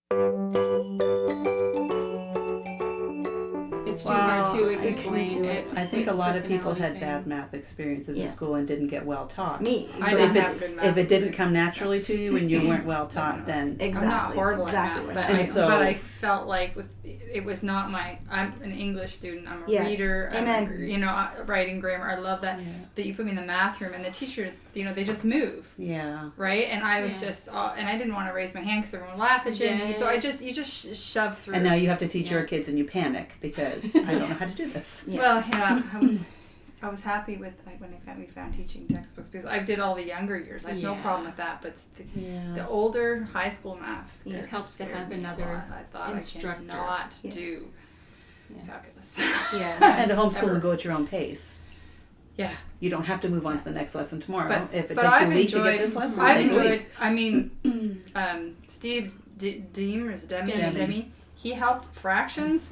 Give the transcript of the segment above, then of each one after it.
It's too hard to explain it. I think a lot of people had thing. bad math experiences in school and didn't get well taught. Me. So I if it didn't come naturally to you and you weren't well taught, then exactly. I'm not horrible exactly at what math, but I felt like it was not I'm an English student. I'm a reader. Amen. I'm, writing grammar. I love that. Yeah. But you put me in the math room, and the teacher, they just move. Yeah. Right. And I was just, and I didn't want to raise my hand because everyone would laugh at you. Yes. So you just shove through. And now you have to teach your kids, and you panic because I don't know how to do this. Yeah. Well, I was happy with when we found teaching textbooks because I did all the younger years. I have no problem with that, but the older high school math, it helps to have another instructor. I cannot do calculus. Yeah, and to homeschool and go at your own pace. Yeah, you don't have to move on to the next lesson tomorrow. If it takes I've you a week to get this lesson, I've enjoyed. I mean, Steve Deem or Demi, he helped fractions.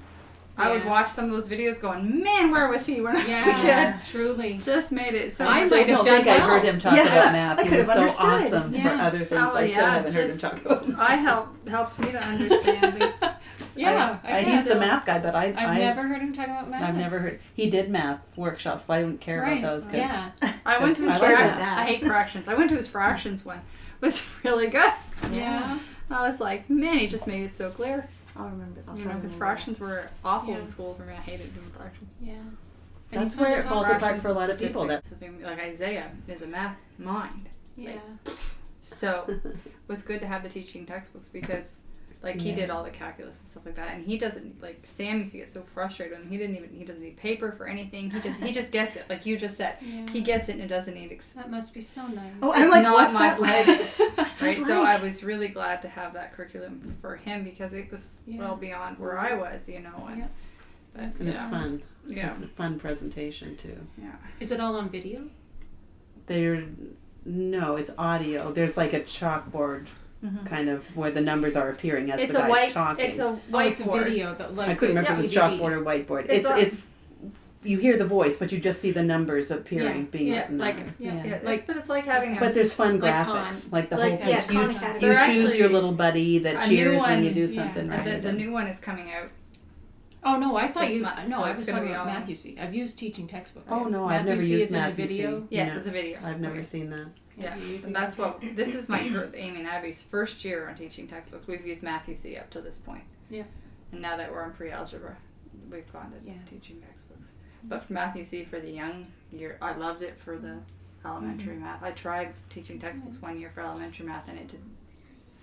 I would watch some of those videos going, man, where was he when I was a kid? Truly. Just made it so I might have done I heard him talk about math. He was so understood. awesome for other things. I still haven't heard him talk about math. Helped me to understand things. He's the math guy, but I've never heard him talk about math. I've never heard. He did math workshops, but I didn't care about those. I went to his fractions. I hate fractions. I went to his fractions one. It was really good. Yeah. I was like, man, he just made it so clear. I'll remember. Because fractions were awful in school for me. I hated doing fractions. Yeah. And that's where it falls apart for a lot of people. Something like Isaiah is a math mind. Yeah. So it was good to have the teaching textbooks because he did all the calculus and stuff like that, and he doesn't Sam used to get so frustrated with him. He doesn't need paper for anything. He just gets it, like you just said. Yeah. He gets it and it doesn't need. That must be so nice. Oh, I'm like, not what's my that like? Right, so I was really glad to have that curriculum for him because it was well beyond where I was, And, and it's fun. Yeah, it's a fun presentation too. Yeah. Is it all on video? No, it's audio. There's like a chalkboard. Kind of where the numbers are appearing as the guy's talking. It's a whiteboard. It's a video. I couldn't remember if it was chalkboard or whiteboard. It's you hear the voice, but you just see the numbers appearing being written. But it's like having. But there's fun graphics, like the whole page. You choose your little buddy that cheers when you do something. The new one is coming out. Oh no! I thought I was talking about Matthew. I've used teaching textbooks. Oh no, I've never used Matthew. Video. Yes, it's a video. I've never seen that. Yeah, and that's this is Amy and Abby's first year on teaching textbooks. We've used Matthew C. up to this point. Yeah. And now that we're on pre-algebra, we've gone to teaching textbooks. But for Matthew C. for the young year, I loved it for the elementary math. I tried teaching textbooks 1 year for elementary math, and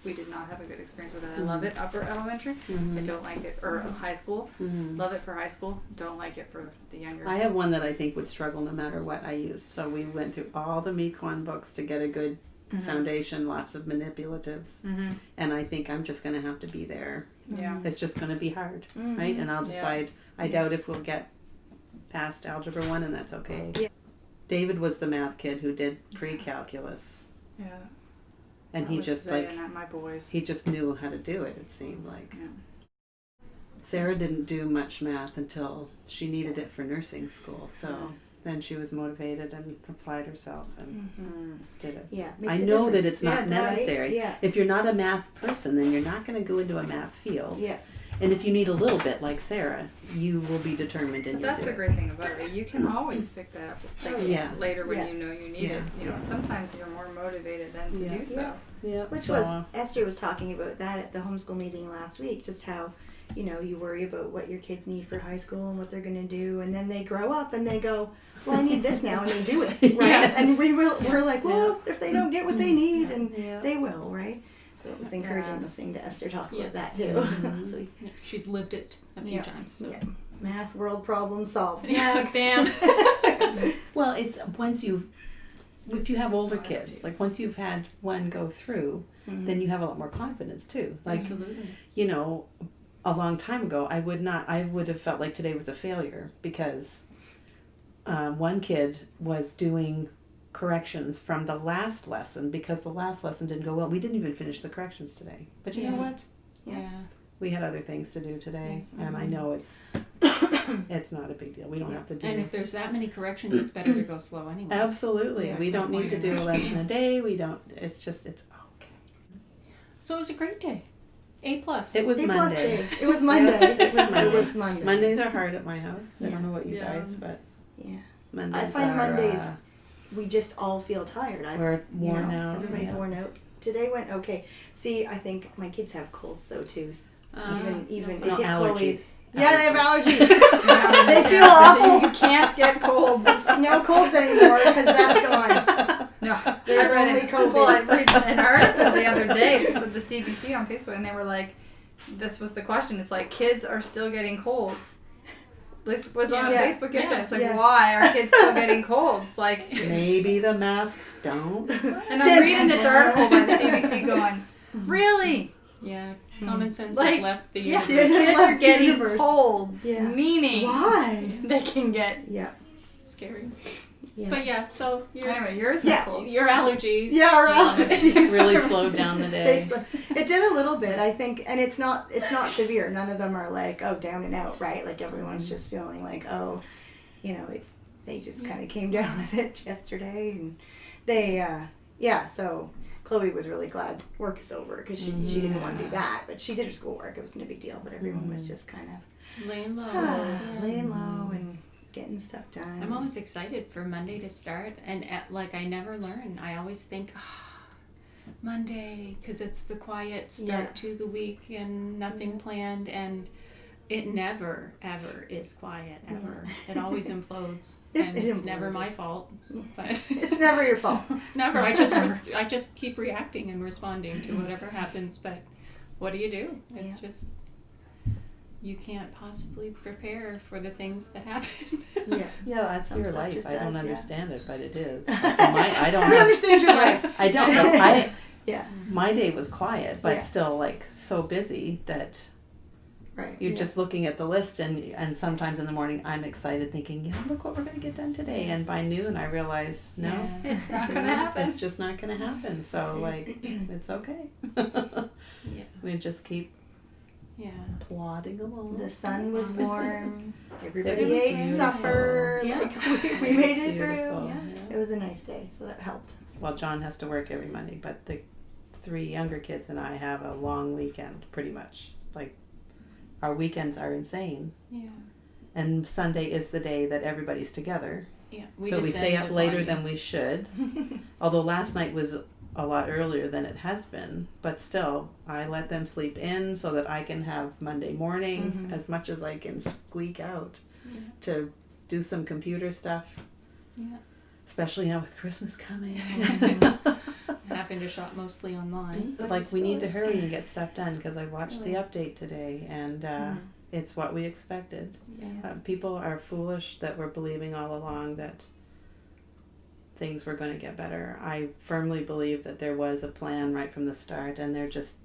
we did not have a good experience with it. I love it upper elementary. I don't like it, or high school. Love it for high school. Don't like it for the younger. I have one that I think would struggle no matter what I use. So we went through all the Mequon books to get a good foundation, lots of manipulatives. And I think I'm just going to have to be there. Yeah. It's just going to be hard, right? And I'll decide. I doubt if we'll get past Algebra 1, and that's okay. Yeah. David was the math kid who did pre-calculus. Yeah. And he just my boys. He just knew how to do it. It seemed like. Yeah. Sarah didn't do much math until she needed it for nursing school. So then she was motivated and applied herself and did it. Yeah, I know that it's not Yeah, necessary. right? Yeah. If you're not a math person, then you're not going to go into a math field. Yeah. And if you need a little bit, like Sarah, you will be determined and you'll That's the great thing about it. You can always pick that up later when you know you need it. And sometimes you're more motivated then to do so. Yeah. Which was, Esther was talking about that at the homeschool meeting last week, just how, you worry about what your kids need for high school and what they're going to do, and then they grow up and they go, well, I need this now, and they do it, right? And we're like, well, if they don't get what they need, and they will, right? So it was encouraging listening to Esther talk about that too. So she's lived it a few times. So. Yeah. Math world problem solved. Damn. Well, it's if you have older kids, like once you've had one go through, then you have a lot more confidence too. Like, absolutely. A long time ago, I would have felt like today was a failure because one kid was doing corrections from the last lesson because the last lesson didn't go well. We didn't even finish the corrections today. But you know what? Yeah. We had other things to do today, and I know it's not a big deal. We don't have to do. And if there's that many corrections, it's better to go slow anyway. Absolutely. Yeah, we don't need to do a lesson a day. We don't. It's okay. So it was a great day. A+. It was Monday. It was Monday. It was Monday. It was Monday. Mondays are hard at my house. I Yeah. don't know what you guys, but Yeah. Mondays I find are, Mondays, we just all feel tired. we're worn out. Everybody's yeah. worn out. Today went okay. See, I think my kids have colds though too. Even No it hit Chloe. allergies. Yeah, they have allergies. They feel awful. You can't get colds. There's no colds anymore because that's gone. No, There's I read only it. COVID. Well, I read an article the other day with the CBC on Facebook, and they were like, "This was the question. It's like kids are still getting colds." This was on Yeah. Facebook yesterday. Yeah. It's like, Yeah. why are kids still getting colds? Like, Maybe the masks don't. and I'm reading this article by the CBC, going, "Really? Yeah, common sense Like, has left the Yeah, universe. Yeah, kids it's are left the getting universe. colds, Yeah. meaning Why? they can get." Yeah. Scary. Yeah. But yeah, so Anyway, yours Yeah. are colds. your allergies. Yeah, our allergies Really are- slowed down the day. It did a little bit, I think, and it's not severe. None of them are like, oh, down and out, right? Like everyone's just feeling like, oh, they just kind of came down with it yesterday, and they, so Chloe was really glad work is over because she didn't want to do that, but she did her schoolwork. It wasn't a big deal, but everyone was just kind of Laying low. laying low and getting stuff done. I'm always excited for Monday to start, and I never learn. I always think, Monday, because it's the quiet start to the week and nothing planned, and it never, ever is quiet, ever. It always implodes, and it's never my fault, but It's never your fault. never. I just keep reacting and responding to whatever happens, but what do you do? It's just, you can't possibly prepare for the things that happen. Yeah. Yeah, that's Some your stuff life. just I don't does, yeah. understand it, but it is. I don't I know. understand your life. I don't know. Yeah. My day was quiet, but Yeah. still like so busy that Right. you're just looking at the list, and sometimes in the morning I'm excited thinking, yeah, look what we're going to get done today. And by noon I realize, no, Yeah. It's not gonna happen. it's just not going to happen. So like, it's okay. Yeah. We just keep Yeah. plodding along. The sun was warm. Everybody It was ate beautiful. supper. Yeah. Like, we made it through. Beautiful, Yeah. It was a nice day, so that helped. Well, John has to work every Monday, but the 3 younger kids and I have a long weekend, pretty much. Like, our weekends are insane. Yeah. And Sunday is the day that everybody's together. Yeah. So we stay up descend later upon than we should. Although last night was a lot earlier than it has been. But still, I let them sleep in so that I can have Monday morning as much as I can squeak out you. to do some computer stuff. Yeah. Especially now with Christmas coming. Having to shop mostly online. Like, we need to hurry and get stuff done because I watched the update today and it's what we expected. Yeah. People are foolish that were believing all along that things were going to get better. I firmly believe that there was a plan right from the start, and they're just,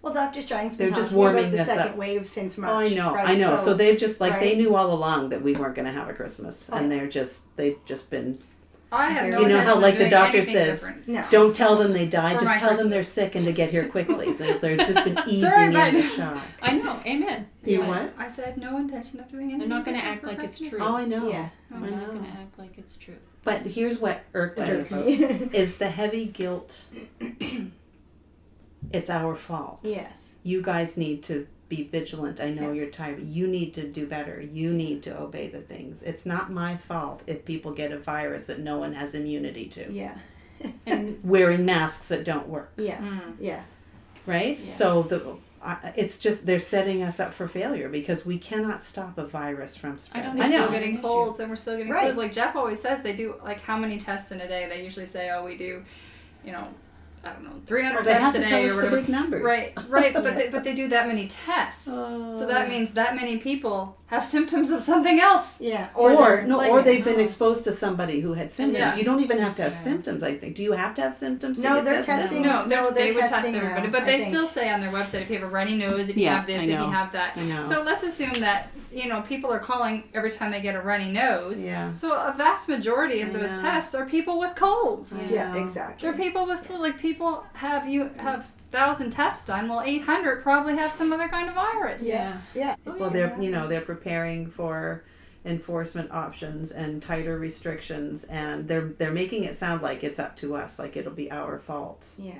Well, Dr. Strang's They're been just talking warming about the this second up. wave since Oh, March. I know. So they're just like, they right. knew all along that we weren't going to have a Christmas, and they've just been. I have no You know how, intention like of the doing doctor anything says, different. No. Don't tell them they died, For just my tell them they're Christmas. sick and to get here quickly. So they've just been easing Sorry, into but- shock. I know. Amen. You Yeah. what? I said no intention of doing anything. I'm not going to different act for like it's Christmas. true. Oh, I know. Yeah. I'm I not know. going to act like it's true. But here's what irked me is the heavy guilt. It's our fault. Yes. You guys need to be vigilant. I know you're tired, but you need to do better. You need to obey the things. It's not my fault if people get a virus that no one has immunity to. Yeah. And Wearing masks that don't work. Yeah. Yeah. Right? Yeah. So it's just they're setting us up for failure because we cannot stop a virus from spreading. We're I still know. getting colds and we're still getting Right. flus. Like Jeff always says, they do like how many tests in a day? They usually say, oh, we do, I don't know, 300 They have tests a to tell day us or the whatever. big numbers. Right, but they do that many tests. So that means that many people have symptoms of something else. Yeah. Or they're- they've been exposed to somebody who had symptoms. Yes. You don't even have to have That's symptoms, I think. Do you have to have symptoms? To No, get they're tested? testing. No, No, they they're would test testing everybody, now, but I they think. still say on their website if you have a runny nose, if you Yeah, have this, I if you know. have that. I know. So let's assume that people are calling every time they get a runny nose. Yeah. So a vast majority of I those know. tests are people with colds. Yeah, exactly. They're people with flu. Like people have 1,000 tests done. Well, 800 probably have some other kind of virus. Yeah. Yeah. Well, they're preparing for enforcement options and tighter restrictions, and they're making it sound like it's up to us, like it'll be our fault. Yeah.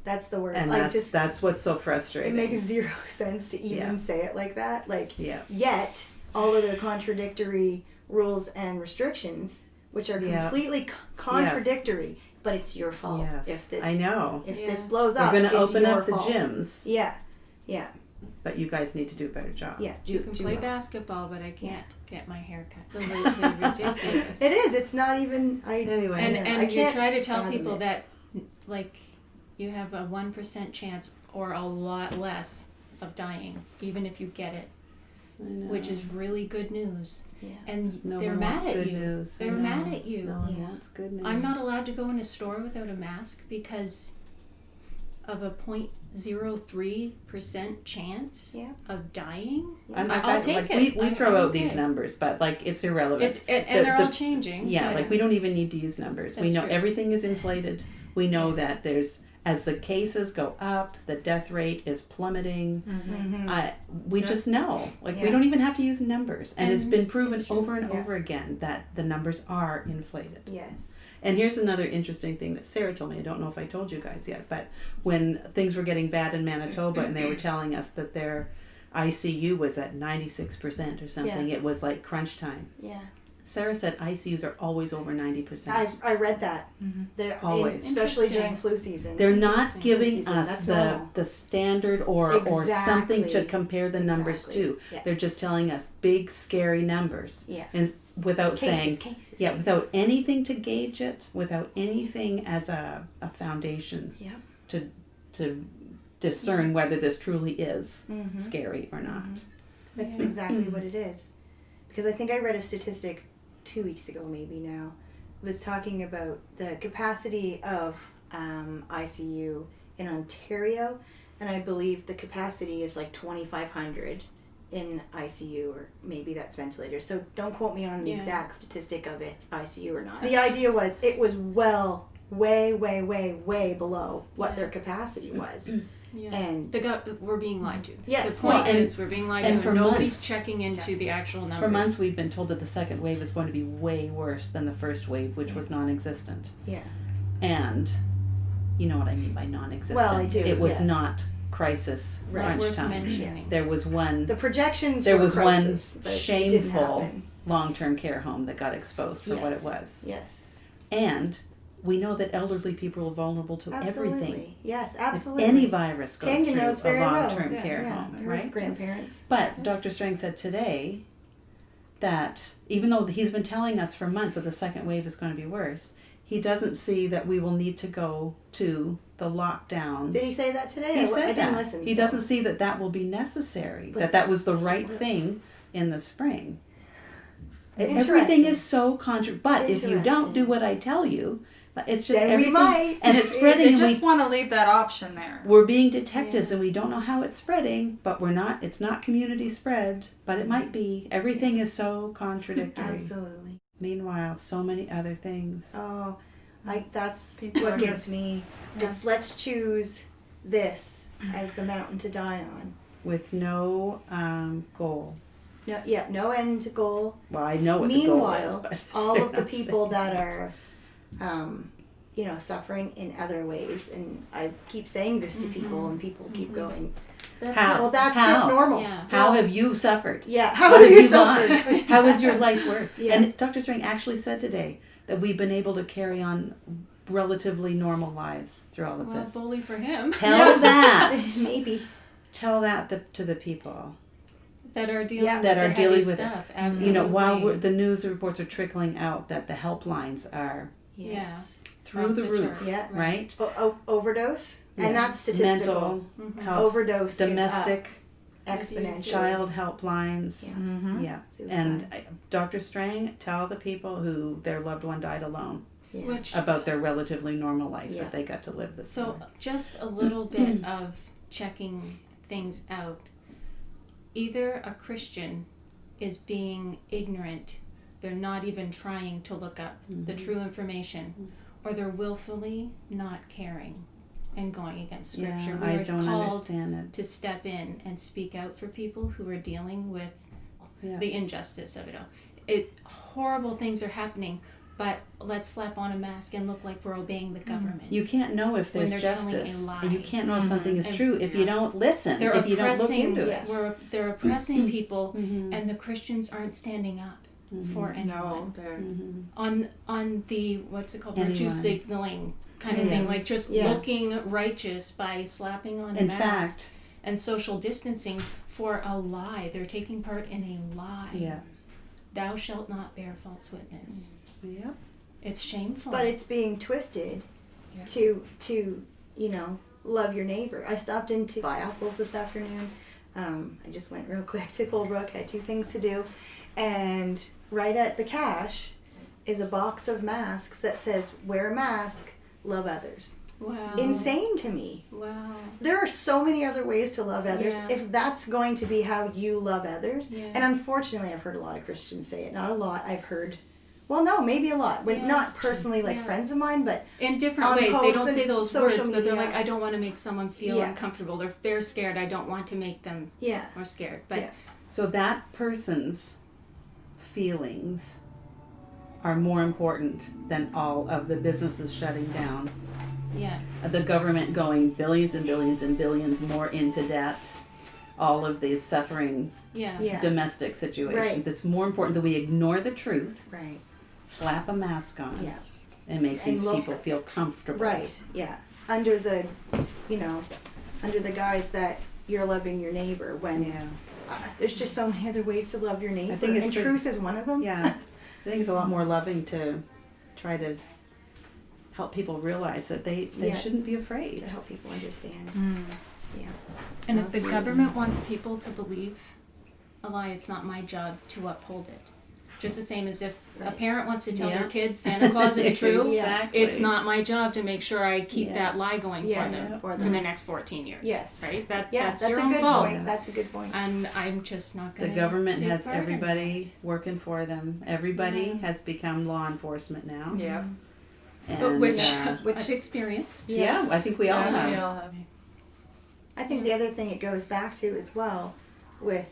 That's the word. And like, that's what's so it frustrating. makes zero sense to even Yeah. say it like that. Like, Yeah. yet all of their contradictory rules and restrictions, which are Yeah. completely contradictory, but it's your fault Yes. if this I know. if Yeah. this blows We're up. going to it's open your up the fault. gyms, Yeah, yeah, but you guys need to do a better job. yeah. You can play well. basketball, but I can't get my hair cut. They're ridiculous. It is. It's not even. Anyway. And I and you can't try to tell fathom people it. that, like, you have a 1% chance or a lot less of dying, even if you get it, I know. which is really good news. Yeah. And No they're one mad wants at good you. news. They're I know. mad at you. No one Yeah. wants good news. I'm not allowed to go in a store without a mask because of a 0.03% chance Yeah. of dying. I'll take We it. throw I'm out these okay. numbers, but like it's irrelevant. And they're all changing. Yeah, but- like we don't even need to use numbers. We That's know true. everything is inflated. We know that as the cases go up, the death rate is plummeting. Mhm. We Yeah. just know. Like we Yeah. don't even have to use numbers. And it's And been proven it's true. over and Yeah. over again that the numbers are inflated. Yes. And here's another interesting thing that Sarah told me. I don't know if I told you guys yet, but when things were getting bad in Manitoba and they were telling us that their ICU was at 96% or something, it was like crunch time. Yeah. Sarah said ICUs are always over 90%. I read that. They're Always. especially during Interesting. flu season. They're not Interesting. giving Season, us that's the normal. the standard or something to Exactly. compare the numbers Exactly. to. Yeah. They're just telling us big scary numbers. Yeah. And without saying cases. without anything to gauge it, without anything as a foundation Yeah. to discern whether this truly is Mhm. scary or not. That's Yeah. exactly what it is. Because I think I read a statistic 2 weeks ago, maybe now, was talking about the capacity of ICU in Ontario, and I believe the capacity is like 2,500 in ICU, or maybe that's ventilators. So don't quote me on the Yeah. exact statistic of it's ICU or not. The idea was it was way below what Yeah. their capacity was. Yeah. And we're being lied to. Yes. The point Well, and- is we're being lied and to, for and nobody's months- checking into the actual numbers. For months we've been told that the second wave is going to be way worse than the first wave, which was non-existent. yeah. And you know what I mean by non-existent. Well, I do, It was yeah. not crisis Right. crunch Worth time. mentioning. There was one The projections There were was crisis, one but it didn't shameful happen. long-term care home that got exposed for what it was. Yes. And we know that elderly people are vulnerable to Absolutely. everything. Yes, If absolutely. any virus goes Tanya through knows a very well. long-term Yeah, care yeah, home, her right? grandparents. But Dr. Strang said today that even though he's been telling us for months that the second wave is going to be worse, he doesn't see that we will need to go to the lockdown. Did he say that today? He said I didn't that. listen. He so. doesn't see that that will be necessary, But that was the right worse. thing in the spring. Interesting. Everything is so but if you don't do Interesting. what I tell you, it's just Then we everything, might. and it's spreading, They and just want to leave that option there. we're being detectives, Yeah. and we don't know how it's spreading, but we're not. It's not community spread, but it might be. Everything is so contradictory. Absolutely. Meanwhile, so many other things. Oh, that's People what are gets just- me. Yeah. It's let's choose this as the mountain to die on. With no goal. No, yeah, no end goal. Well, I know what the goal is, Meanwhile, but all they're of the not people saying that it. are, suffering in other ways, and I keep saying this to people, and people keep going, That's How? it. well, that's How? just normal. Yeah. How Well, have you suffered? Yeah, how What have you gone? suffered? How is your life worse? Yeah. And Dr. Strang actually said today that we've been able to carry on relatively normal lives through all of Well, this. bully for him. Tell that. Maybe. Tell that to the people. That are dealing Yeah. with That are the dealing heavy with it. stuff. Absolutely. You know, while the news reports are trickling out that the helplines are Yes. through Off the the roof, charts. Yeah. right? Overdose, Yeah. and that's statistical. Mental Mhm. health, Overdose domestic, is up exponentially. child helplines. Yeah. Mm-hmm. Yeah. Suicide. And Dr. Strang, tell the people who their loved one died alone Yeah. Which about their relatively normal life Yeah. that they got to live this So summer. just a little bit of checking things out. Either a Christian is being ignorant, they're not even trying to look up the true information, or they're willfully not caring and going against Scripture. Yeah, I We don't are called understand it. to step in and speak out for people who are dealing with Yeah. the injustice of it all. Horrible things are happening, but let's slap on a mask and look like we're obeying the government. You can't know if When there's they're telling a justice. lie. You can't know if something is And- true if you don't listen, They're if you don't look oppressing. into it. They're oppressing people, and the Christians aren't standing up for anyone. No, they're On the what's it called, Anyone. virtue signaling kind of thing, Yes. like just Yeah. looking righteous by slapping on a In mask fact, and social distancing for a lie. They're taking part in a lie. yeah. Thou shalt not bear false witness. Yep. It's shameful. But it's being twisted Yeah. to love your neighbor. I stopped in to buy apples this afternoon. I just went real quick to Colebrook, had 2 things to do, and right at the cash is a box of masks that says wear a mask, love others. wow. Insane to me. Wow. There are so many other ways to love others. Yeah. If that's going to be how you love others, Yeah. and unfortunately I've heard a lot of Christians say it. Not a lot. I've heard, well, no, maybe a lot. When Yeah. not personally like Yeah. friends of mine, but In different On ways. They posts don't and say those social words, but they're media. like, I don't want to make someone feel Yeah. uncomfortable. If they're scared, I don't want to make them yeah. more scared. But Yeah. So that person's feelings are more important than all of the businesses shutting down, yeah. the government going billions and billions and billions more into debt, all of these suffering Yeah. Yeah. domestic situations. Right. It's more important that we ignore the truth, Right. slap a mask on, Yeah. and make And these look- people feel comfortable. Right. Yeah. Under the, under the guise that you're loving your neighbor when Yeah. there's just so many other ways to love your neighbor, think it's and good. truth is one of them. Yeah. I think it's a lot more loving to try to help people realize that they Yeah. shouldn't be afraid. To help people understand. Yeah. And if the government wants people to believe a lie, it's not my job to uphold it. Just the same as if a parent wants to tell Yeah. their kids Santa Claus is true, Exactly. it's not my job to make sure I keep Yeah. that lie going Yeah, for them for for them. the next 14 years. Yes. Right? Yeah, That's that's your a own good fault. point. That's a good point. And I'm just not The going to. government has everybody working for them. Everybody Yeah. has become law enforcement now. yeah. And, Which which- I've experienced. yeah, I think we all Yeah. have. We all have. I think the other thing it goes back to as well with,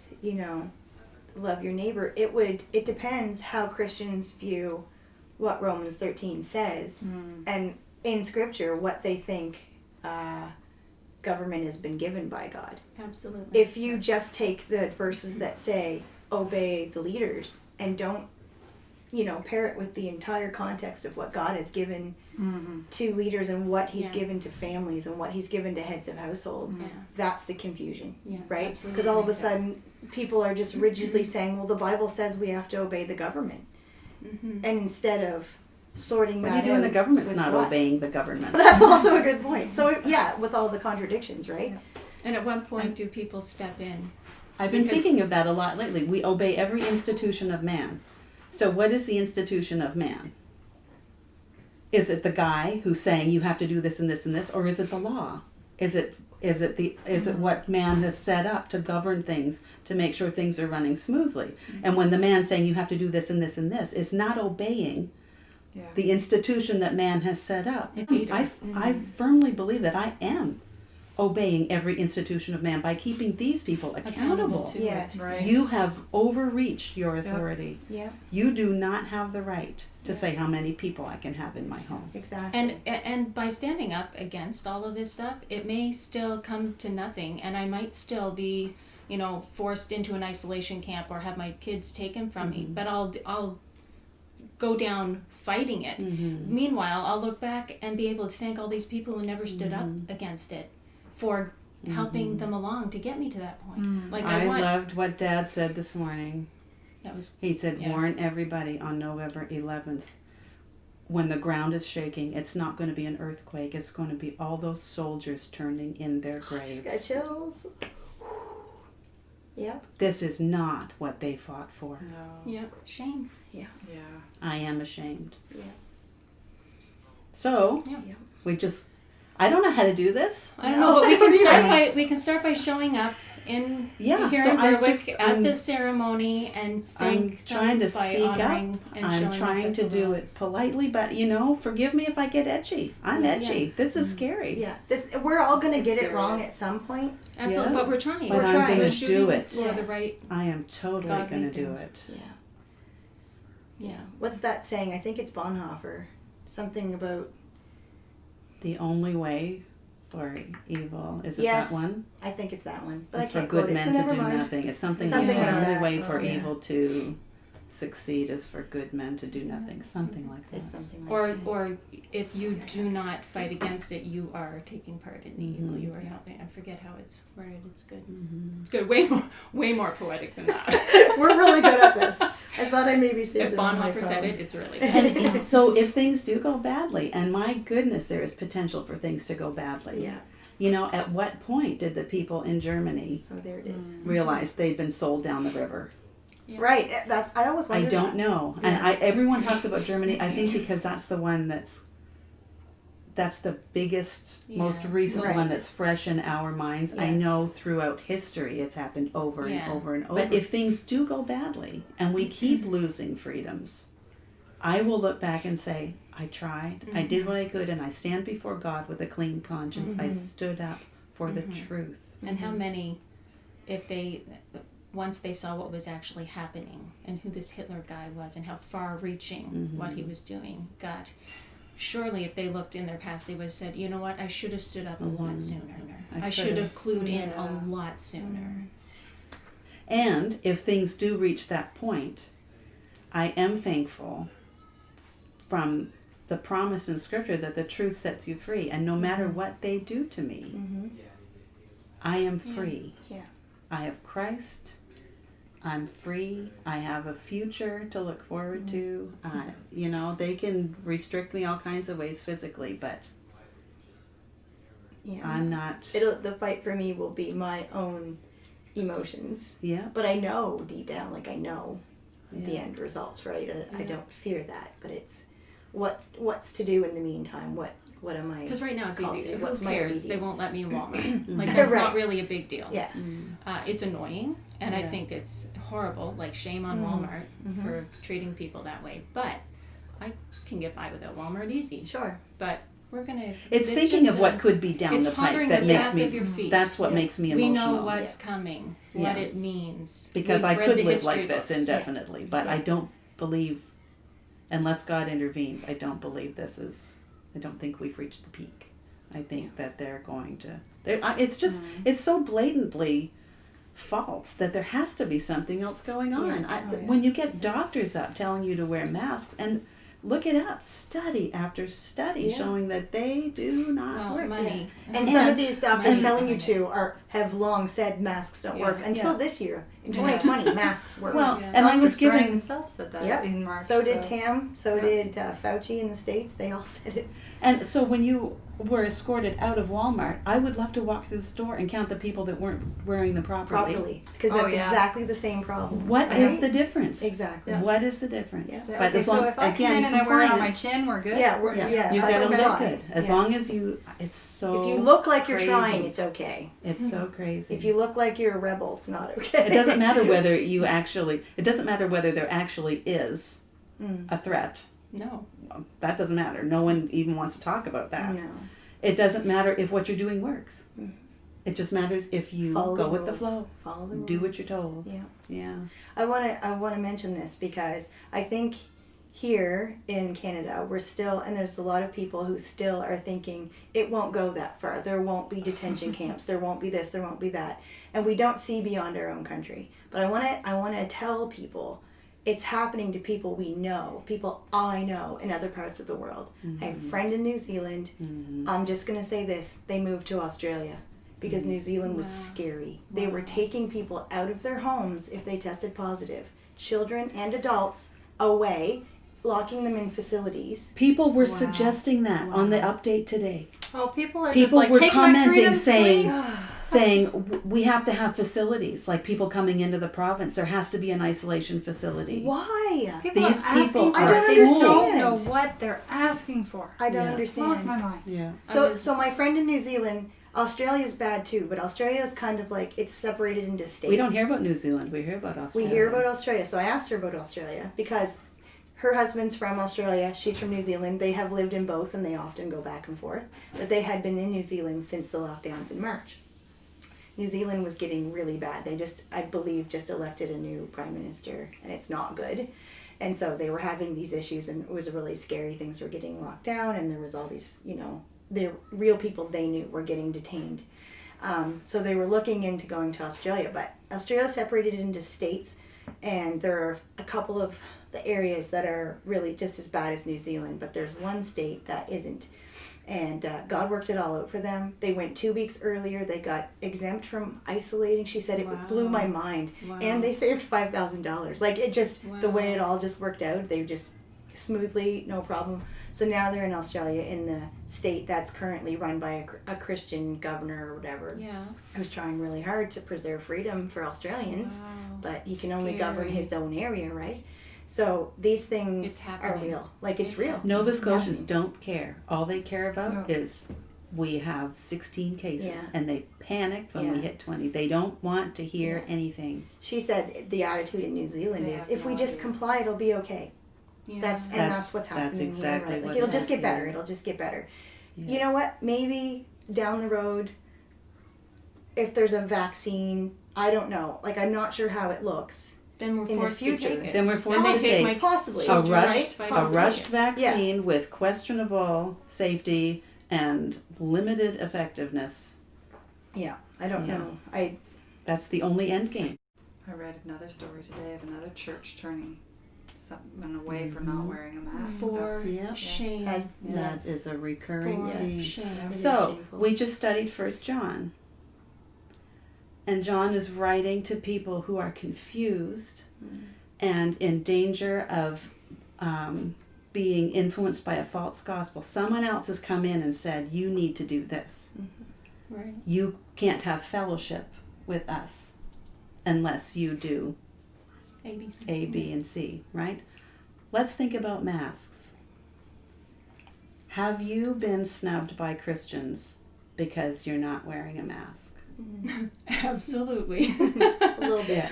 love your neighbor, it depends how Christians view what Romans 13 says and in scripture what they think government has been given by God. Absolutely. If you just take the verses that say obey the leaders and don't pair it with the entire context of what God has given to leaders and what he's Yeah. given to families and what he's given to heads of household, Yeah. that's the confusion, Yeah, right? absolutely. Because all of a sudden people are just rigidly saying, well, the Bible says we have to obey the government. Mm-hmm. And instead of sorting What that are you doing? out The government's with not what? obeying the government. That's also a good point. So, yeah, with all the contradictions, right? And at what point do people step in? I've been Because- thinking of that a lot lately. We obey every institution of man. So what is the institution of man? Is it the guy who's saying you have to do this and this and this, or is it the law? Is it what man has set up to govern things, to make sure things are running smoothly? And when the man saying you have to do this and this and this is not obeying Yeah. the institution that man has set up, Peter. I firmly believe that I am obeying every institution of man by keeping these people accountable. to Yes. it. Right. You have overreached your authority. Yeah, You do not have the right to say how many people I can have in my home. exactly. And by standing up against all of this stuff, it may still come to nothing, and I might still be, forced into an isolation camp or have my kids taken from me. But I'll go down fighting it. Meanwhile, I'll look back and be able to thank all these people who never stood up against it for helping them along to get me to that point. Like I want loved what Dad said this morning. that was He said, Yeah. warn everybody on November 11th. When the ground is shaking, it's not going to be an earthquake. It's going to be all those soldiers turning in their graves. Just got chills. Yep. This is not what they fought for. No. yeah, shame. Yeah. I am ashamed. Yeah. So, Yeah. we just, I don't know how to do this. I don't No, know, but I don't either. we can start by showing up in Yeah, here so in I Berwick just- at I'm- the ceremony and I'm thank trying them to by speak honoring up. and I'm showing up trying at to the do will. it politely, but forgive me if I get edgy. I'm Yeah. edgy. This is scary. Yeah. We're all going to It's get it wrong serious. at some point. Absolutely, Yeah. but we're trying. But We're I'm trying. going We're to shooting do it. for Yeah. the right. I am totally God going to made do things. it. Yeah. Yeah. What's that saying? I think it's Bonhoeffer. Something about The only way for evil. Is it Yes. that one? I think it's that one, but It's I for can't good quote it, men so to never do mind. nothing. It's something Something like the like only that. way for Oh, yeah. evil to succeed is for good men to do nothing. Something like that. It's something like that. Or if you do not fight against it, you are taking part in the evil. You are helping. I forget how it's worded. It's good. It's good. Way more poetic than that. We're really good at this. I thought I maybe saved If it on my Bonhoeffer said phone. it, it's really good. And so if things do go badly, and my goodness, there is potential for things to go badly. Yeah. You know, at what point did the people in Germany Oh, there it is. realize they'd been sold down the river? Yeah. Right. That's. I always I wondered. don't know. Yeah. And everyone talks about Germany, I think because that's the one that's the biggest, most Yeah. recent Right. one that's fresh in our minds. I Yes. know throughout history it's happened over Yeah. and over and over. But- But if things do go badly and we keep losing freedoms, I will look back and say, I tried, I did what I could, and I stand before God with a clean conscience. I stood up for the truth. And how many, if they, once they saw what was actually happening and who this Hitler guy was and how far-reaching what he was doing, God, surely if they looked in their past, they would have said, you know what, I should have stood up a lot sooner. I should have clued in a lot sooner. And if things do reach that point, I am thankful from the promise in Scripture that the truth sets you free. And no matter what they do to me, I am free. Yeah. I have Christ. I'm free. I have a future to look forward to. You know, they can restrict me all kinds of ways physically, but Yeah. I'm not. The fight for me will be my own emotions, Yeah. but I know deep down, like I know the Yeah. end result, right? I don't fear that, but it's what's to do in the meantime. What am I? Because right now it's called easy. to? Who What's my cares? They obedience? won't let me in Walmart. Like, that's not Right. really a big deal. Yeah. It's annoying, and I Yeah. think it's horrible. Like, shame on Walmart for treating people that way. But I can get by without Walmart easy. Sure. But we're gonna. It's thinking just of what could be down it's the pike pondering that the makes path me. of your feet. That's what Yeah. makes me We emotional. know what's coming, what it means. Because We've I read could the live history like this books. indefinitely, but Yeah. I don't believe, unless God intervenes, I don't believe I don't think we've reached the peak. I think that they're going to, it's just, it's so blatantly false that there has to be something else going on. When you get doctors up telling you to wear masks, and look it up, study after study showing that they do not work. Money. And some of these doctors money telling you behind to have long said masks don't work until this year in Yeah. 2020 masks work. Well, Yeah. and I was Dr. Strang given, himself said that Yep. in March. So did Tam. So did Fauci in the States. They all said it. and so when you were escorted out of Walmart, I would love to walk through the store and count the people that weren't wearing them Properly, because Oh, that's yeah. exactly the same problem. What is the difference? Exactly. What is the difference? Yeah. So, But okay, as long, so if I again, come in and I wear it on my compliance, chin, we're good? Yeah, we're, Yeah, yeah. you if I gotta don't look lie. good. As Yeah. long as you, it's so. If you look like you're crazy. trying, it's okay. It's so crazy. If you look like you're a rebel, it's not okay. It doesn't matter whether you actually. It doesn't matter whether there actually is a threat. No. That doesn't matter. No one even wants to talk about that. No. It doesn't matter if what you're doing works. It just matters if you Follow go the with the rules. flow. Follow the Do what rules. you're told. Yeah. Yeah. I want to mention this because I think here in Canada we're still, and there's a lot of people who still are thinking it won't go that far. There won't be detention camps. There won't be this. There won't be that. And we don't see beyond our own country. But I want to tell people it's happening to people we know, people I know in other parts of the world. I have a friend in New Zealand. I'm just going to say this. They moved to Australia because New Zealand was scary. They were taking people out of their homes if they tested positive. Children and adults away, locking them in facilities. People were suggesting that on the update today. Well, people are People just like, were take my commenting, freedoms, saying, please. saying we have to have facilities like people coming into the province. There has to be an isolation facility. Why? People These are asking people for are it. They don't fools. know what they're asking for. I don't Yeah. understand. Blows my mind. Yeah. So my friend in New Zealand, Australia's bad too, but Australia is kind of like it's separated into states. We don't hear about New Zealand. We hear about We Australia. hear about Australia. So I asked her about Australia because her husband's from Australia. She's from New Zealand. They have lived in both and they often go back and forth. But they had been in New Zealand since the lockdowns in March. New Zealand was getting really bad. They I believe, just elected a new prime minister and it's not good. And so they were having these issues, and it was really scary. Things were getting locked down, and there was all these, the real people they knew were getting detained. So they were looking into going to Australia, but Australia separated into states, and there are a couple of the areas that are really just as bad as New Zealand, but there's one state that isn't. And God worked it all out for them. They went 2 weeks earlier. They got exempt from isolating. She said it blew my mind. Wow. And they saved $5,000. Like, it just, the way it all just worked out, they just smoothly, no problem. So now they're in Australia, in the state that's currently run by a Christian governor or whatever. Yeah. Who's trying really hard to preserve freedom for Australians. Wow. But he can only govern his own area, right? So these things are real. Like, it's real. Nova Scotians don't care. All they care about is we have 16 cases. Yeah. And they panicked when we hit 20. They don't want to hear anything. She said the attitude in New Zealand is, if we just comply, it'll be okay. Yeah. That's what's happening. That's exactly right? what It'll just get happened. better. It'll just get better. Yeah. You know what? Maybe down the road, if there's a vaccine, I don't know. Like, I'm not sure how it looks. Then we're in the forced to future. take it. Then we're forced And to they take take my possibly a rushed- rushed vaccine with questionable safety and limited effectiveness. Yeah, I don't know. That's the only end game. I read another story today of another church turning someone away for not wearing a mask. For Yeah. shame. Yes. That is a recurring For theme. shame. So shameful. we just studied 1 John. And John is writing to people who are confused and in danger of being influenced by a false gospel. Someone else has come in and said, you need to do this. Right. You can't have fellowship with us unless you do ABC. A, B, and C, right? Let's think about masks. Have you been snubbed by Christians because you're not wearing a mask? Absolutely. A little bit.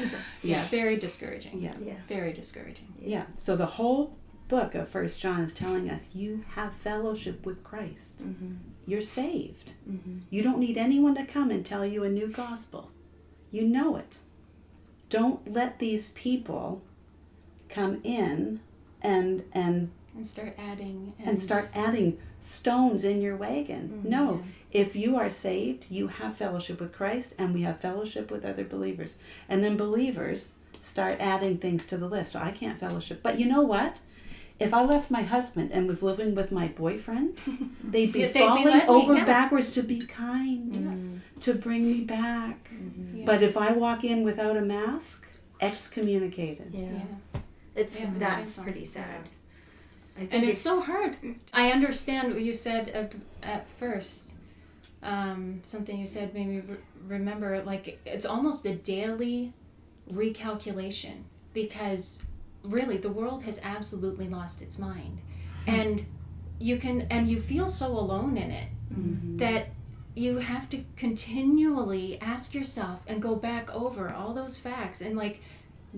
Yeah. Very discouraging. Yeah. Yeah. Very discouraging. Yeah. So the whole book of 1 John is telling us you have fellowship with Christ. Mm-hmm. You're saved. Mm-hmm. You don't need anyone to come and tell you a new gospel. You know it. Don't let these people come in and start adding. start adding stones in your wagon. Mm-hmm. No. If you are saved, you have fellowship with Christ, and we have fellowship with other believers. And then believers start adding things to the list. I can't fellowship. But you know what? If I left my husband and was living with my boyfriend, they'd be falling over backwards to be kind, to bring me back. Mm-hmm. Yeah. But if I walk in without a mask, excommunicated. Yeah. That's shameful. pretty sad. I think And it's so hard. I understand what you said at first. Something you said made me remember, like, it's almost a daily recalculation, because really the world has absolutely lost its mind. And you feel so alone in it that you have to continually ask yourself and go back over all those facts and, like,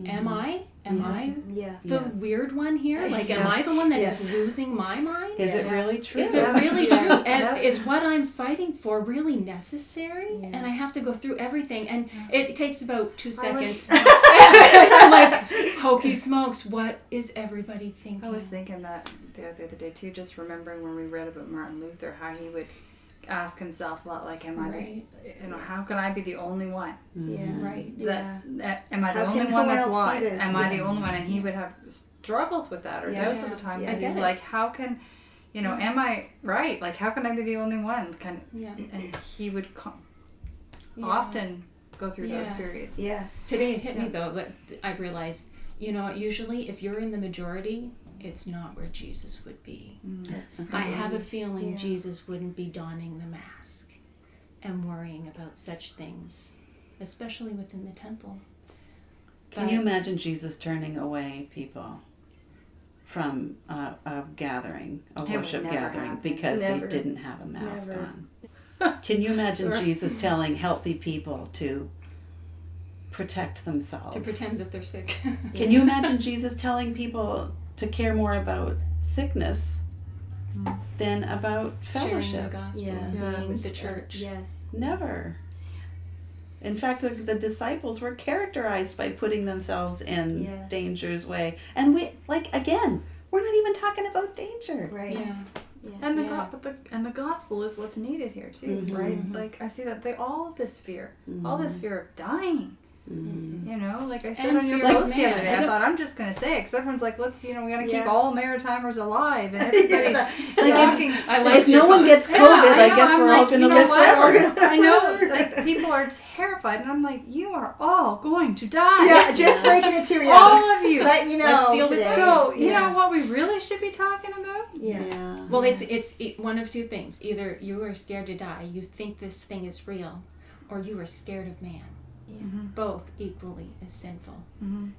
am I the weird one here? Like, am I the one that is losing my mind? Is it really true? Is it really true? And is what I'm fighting for really necessary? Yeah. And I have to go through everything, and it takes about 2 seconds. I'm like, hokey smokes, what is everybody thinking? I was thinking that the other day too, just remembering when we read about Martin Luther, how he would ask himself a lot, like, am I, how can I be the only one? Yeah. Right. Am I the How only can one no one that's else wise? see this? Am I the only one? And he would have struggles with that, or doubts at the time. Yeah. And he's like, how can, am I right? Like, how can I be the only one? And he would often go through those periods. Yeah. Today it hit me, though, that I realized, usually if you're in the majority, it's not where Jesus would be. That's I have a feeling Yeah. Jesus wouldn't be donning the mask and worrying about such things, especially within the temple. Can you imagine Jesus turning away people from a gathering, a It worship would never gathering, happen. because Never. they didn't have a mask Never. on? Can you imagine Jesus telling healthy people to protect themselves? To pretend that they're sick. Can you imagine Jesus telling people to care more about sickness than about Sharing fellowship? the gospel Yeah. and being the church. Yes. Never. In fact, the disciples were characterized by putting themselves in Yes. danger's way. And we, again, we're not even talking about danger. Right. Yeah. Yeah. And the Yeah. and the gospel is what's needed here too, Mhm. right? Like I see that all this fear, all this fear of dying. Mhm. You know, like I said And on your fear of post the man. other day, I I don't- thought I'm just gonna say it because everyone's like, let's, we gotta keep Yeah. all Maritimers alive, and everybody's Like talking. I like if no one gets COVID, Yeah, I know, guess I'm we're like, all going to you know live what? forever. I know, like people are terrified, and I'm like, you are all going to die. Yeah, just breaking it to you. all of you. Letting you know. Let's deal with today. So you Yeah. know what we really should be talking about? Yeah. Well, it's one of two things. Either you are scared to die, you think this thing is real, or you are scared of man. Both equally as sinful.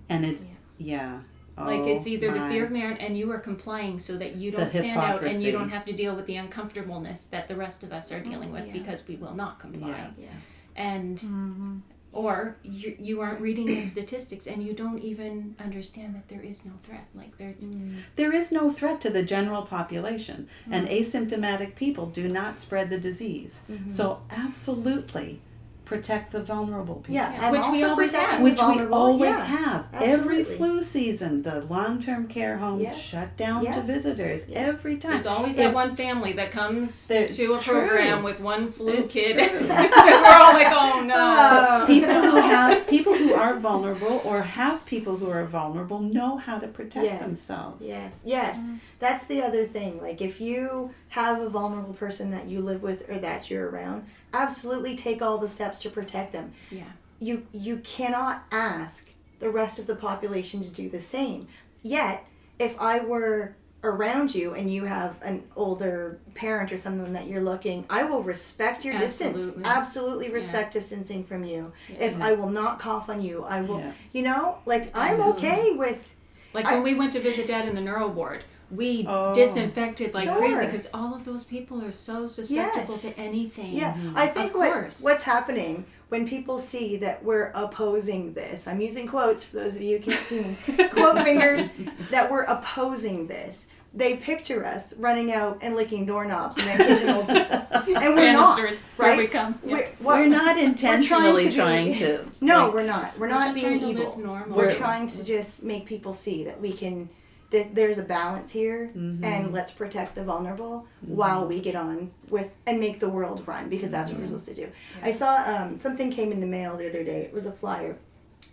And it, yeah. Like it's either the my. fear of man and you are complying so that you don't The stand out and hypocrisy. you don't have to deal with the uncomfortableness that the rest of us are dealing with Yeah. because we will not comply. Yeah. Yeah. And or you aren't reading the statistics and you don't even understand that there is no threat. Like there's There is no threat to the general population, and asymptomatic people do not spread the disease. So absolutely protect the vulnerable people. Yeah. Yeah, I'm which all we for always protecting have. the Which we vulnerable. always Yeah. have. Absolutely. Every flu season, the long-term care homes Yes. shut down to Yes. visitors Yeah. every time. there's always If- that one family that comes It's to a true. program with one flu It's kid. true. We're all like, oh no. People who are vulnerable or have people who are vulnerable know how to protect Yes. themselves. Yes. That's the other thing. Like if you have a vulnerable person that you live with or that you're around, absolutely take all the steps to protect them. Yeah. You cannot ask the rest of the population to do the same. Yet, if I were around you and you have an older parent or someone that you're looking, I will respect your distance. Absolutely. Absolutely respect distancing from you. Yeah. If I will not cough on you, I will, Yeah. I'm Absolutely. okay with, Like I- when we went to visit Dad in the neuro ward, we Oh. disinfected like Sure. crazy because all of those people are so susceptible Yes. to anything. yeah. I think Of course. what's happening when people see that we're opposing this, I'm using quotes for those of you who can't see me, quote fingers, that we're opposing this. They picture us running out and licking doorknobs and then kissing old people. And we're not, Banisters, right? Here we come. We're not intentionally trying trying to to. No, like, we're not. We're We're not just being trying to evil. live normal. We're We're- trying to just make people see that we can, there's a balance here, and let's protect the vulnerable while we get on with and make the world run, because that's what we're supposed to do. I saw something came in the mail the other day. It was a flyer.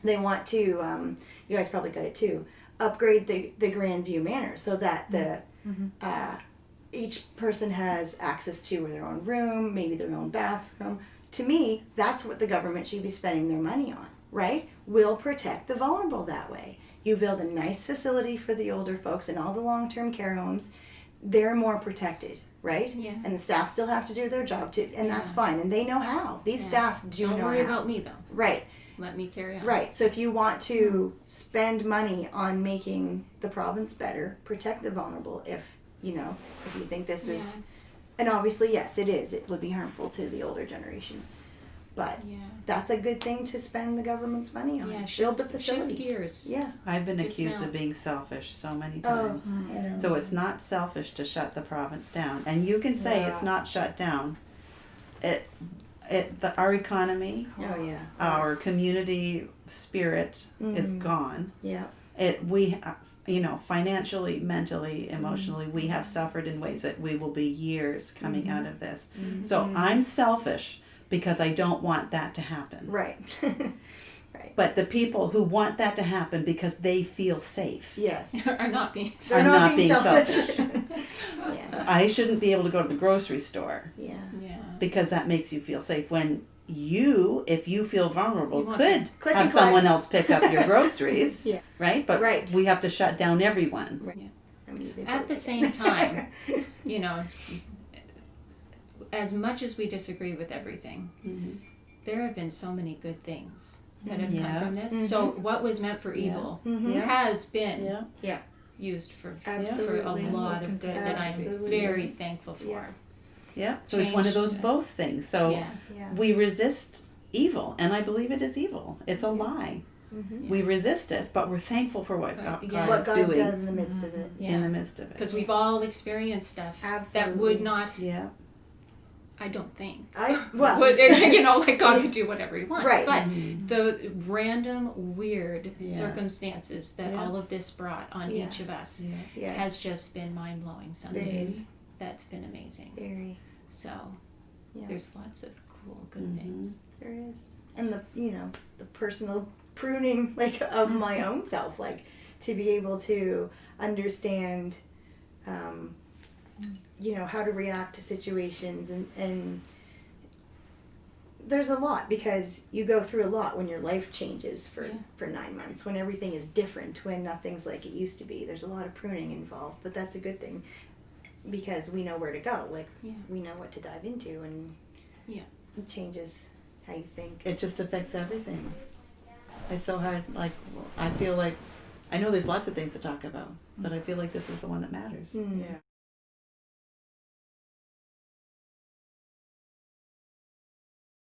They want to, you guys probably got it too, upgrade the Grandview Manor so that the each person has access to their own room, maybe their own bathroom. To me, that's what the government should be spending their money on, right? We'll protect the vulnerable that way. You build a nice facility for the older folks and all the long-term care homes, they're more protected, right? Yeah. And the staff still have to do their job too, and that's Yeah. fine. And they know how. These Yeah. staff do Don't know worry how. about me though. Right. Let me carry on. Right. So if you want to spend money on making the province better, protect the vulnerable. If you think this is, and obviously yes, it is. It would be harmful to the older generation, but Yeah. that's a good thing to spend the government's money on. Yeah. Build the Shift facility. gears. Yeah. I've been accused Dismount. of being selfish so many Oh, times. I know. So it's not selfish to shut the province down, and you can say it's Yeah. not shut down. Our economy, Oh yeah. our community spirit is gone. Yeah. Financially, mentally, emotionally, we have suffered in ways that we will be years coming out of this. So I'm selfish because I don't want that to happen. Right. But the people who want that to happen because they feel safe, Yes. Are not being They're I'm not, not being being selfish. selfish. Yeah. I shouldn't be able to go to the grocery store Yeah. Yeah. because that makes you feel safe. When you, if you feel vulnerable, You want could to click have and collect. someone else pick up your groceries, Yeah. right? But Right. we have to shut down everyone. I'm using At the quotes same again. time, as much as we disagree with everything, there have been so many good things that have Yeah. come from this. So what was meant for evil has been Yeah. used for Absolutely. a lot of good that I'm Absolutely. very thankful for. Yeah. Yeah. So it's one of those Changed. both things. So Yeah. Yeah. we resist evil, and I believe it is evil. It's a lie. We resist it, but we're thankful for what God Yeah. What is God doing does in the midst of it. in the midst of it. Because we've all experienced stuff that Absolutely. would not. Yeah. I don't think. Well, Like God could do whatever He wants. Right. But the random weird Yeah. circumstances that Yeah. all of this brought on Yeah. each of us yes. has just been mind blowing. Some Very. days that's been amazing. Very. So Yeah. there's lots of cool, good things. There is. And the personal pruning, like, of my own self, like, to be able to understand, how to react to situations, and there's a lot, because you go through a lot when your life changes for 9 months, when everything is different, when nothing's like it used to be. There's a lot of pruning involved, but that's a good thing, because we know where to go. Like, we know what to dive into, and it changes how you think. It just affects everything. It's so hard. Like, I feel like, I know there's lots of things to talk about, but I feel like this is the one that matters. Yeah.